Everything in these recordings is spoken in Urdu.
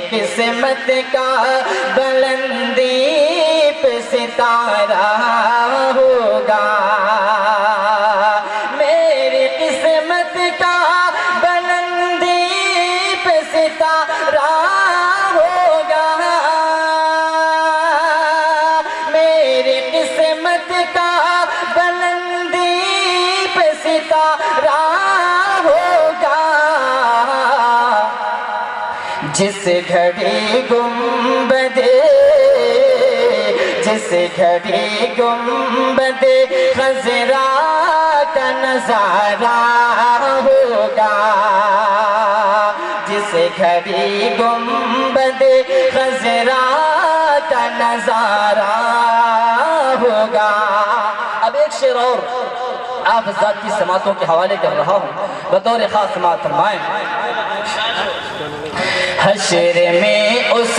قسمت کا بلندی پہ ستارہ ہوگا، میری قسمت کا بلندی پہ ستارہ ہوگا، میری قسمت کا بلندی پہ ستارہ ہوگا، جس گھڑی گنبد خضرا کا نظارہ ہوگا، جس گھڑی گنبد خضرا کا نظارہ ہوگا۔ اب ایک شعر اور آپ حضرات کی سماعتوں کے حوالے کر رہا ہوں، بطور خاص سماعت فرمائیں۔ حشر میں اس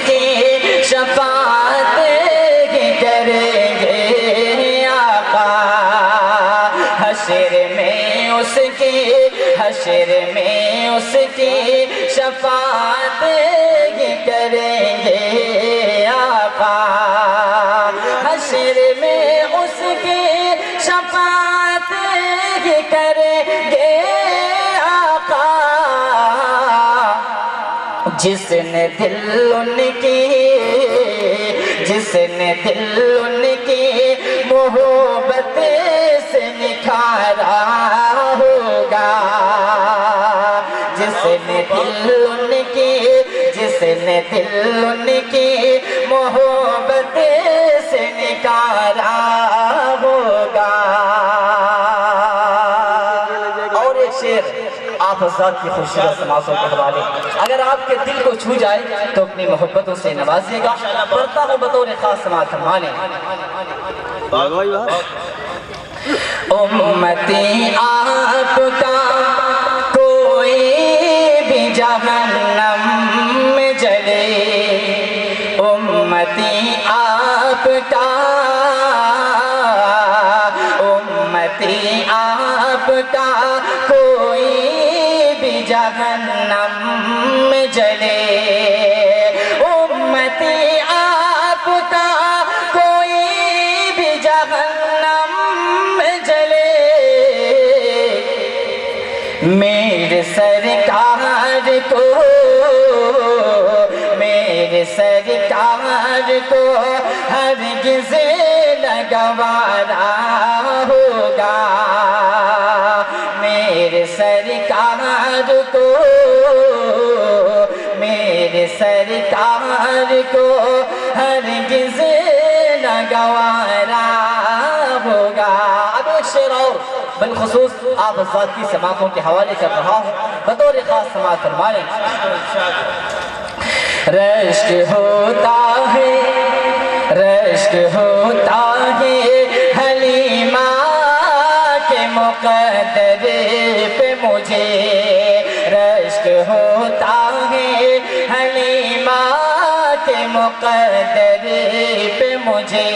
کی شفاعت کریں گے آقا، حشر میں اس کی شفاعت کریں گے آقا، حشر میں اس کی شفاعت کریں گے آقا، جس نے دل ان کی محبت سے نکھارا ہوگا، جس نے دل ان کی محبت سے نکھارا ہوگا۔ اور ایک شعر آپ حضرات کی خوبصورت سماعتوں کے حوالے، اگر آپ کے دل کو چھو جائے تو اپنی محبتوں سے نوازیے گا، پڑھتا ہوں بطور خاص سماعت فرمائیں۔ امتی آپ کا کوئی بھی جہنم میں جلے، امتی آپ کا کوئی بھی جہنم میں جلے، امتی آپ کا کوئی بھی جہنم میں جلے، میرے سرکار کو ہرگز نہ گوارا ہوگا، میرے سرکار کو ہرگز نہ گوارا ہوگا۔ اب ایک شعر اور بالخصوص آپ حضرات کی سماعتوں کے حوالے کر رہا ہوں، بطور خاص سماعت فرمائیں۔ رشک ہوتا ہے حلیمہ کے مقدر پہ مجھے، رشک ہوتا ہے حلیمہ کے مقدر پہ مجھے،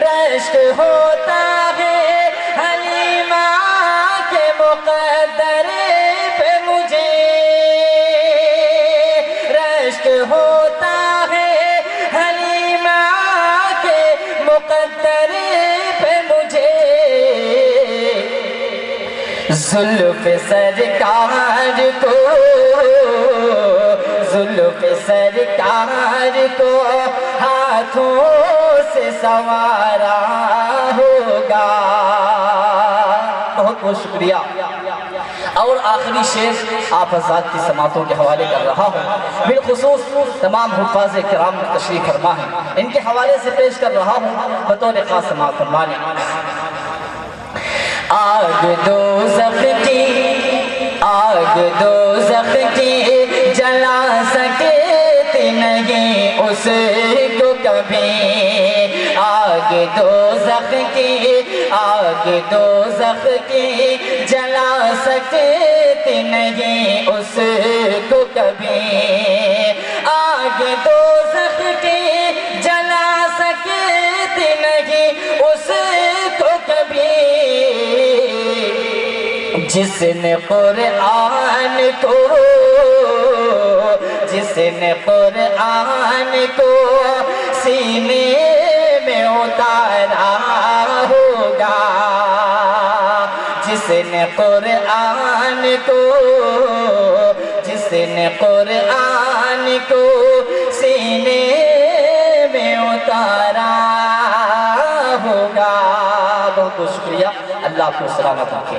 رشک ہوتا ہے حلیمہ کے مقدر پہ مجھے، رشک ہوتا ہے حلیمہ کے مقدر پہ مجھے، زلف سرکار کو ہاتھوں سے سنوارا ہوگا۔ بہت بہت شکریہ۔ اور آخری شعر آپ حضرات کی سماعتوں کے حوالے کر رہا ہوں، بالخصوص تمام حفاظ کرام تشریف فرما ہیں، ان کے حوالے سے پیش کر رہا ہوں، بطور خاص سماعت فرمائیں۔ آگ دوزخ کی جلا سکتی نہیں اس کو کبھی، آگ دوزخ کی جلا سکتی نہیں اس کو کبھی، آگ دوزخ کی جلا سکتی نہیں اس کو کبھی، جس نے قرآن کو سینے میں اتارا ہوگا، جس نے قرآن کو سینے میں اتارا ہوگا۔ بہت بہت شکریہ، اللہ آپ کو سلامت رکھے۔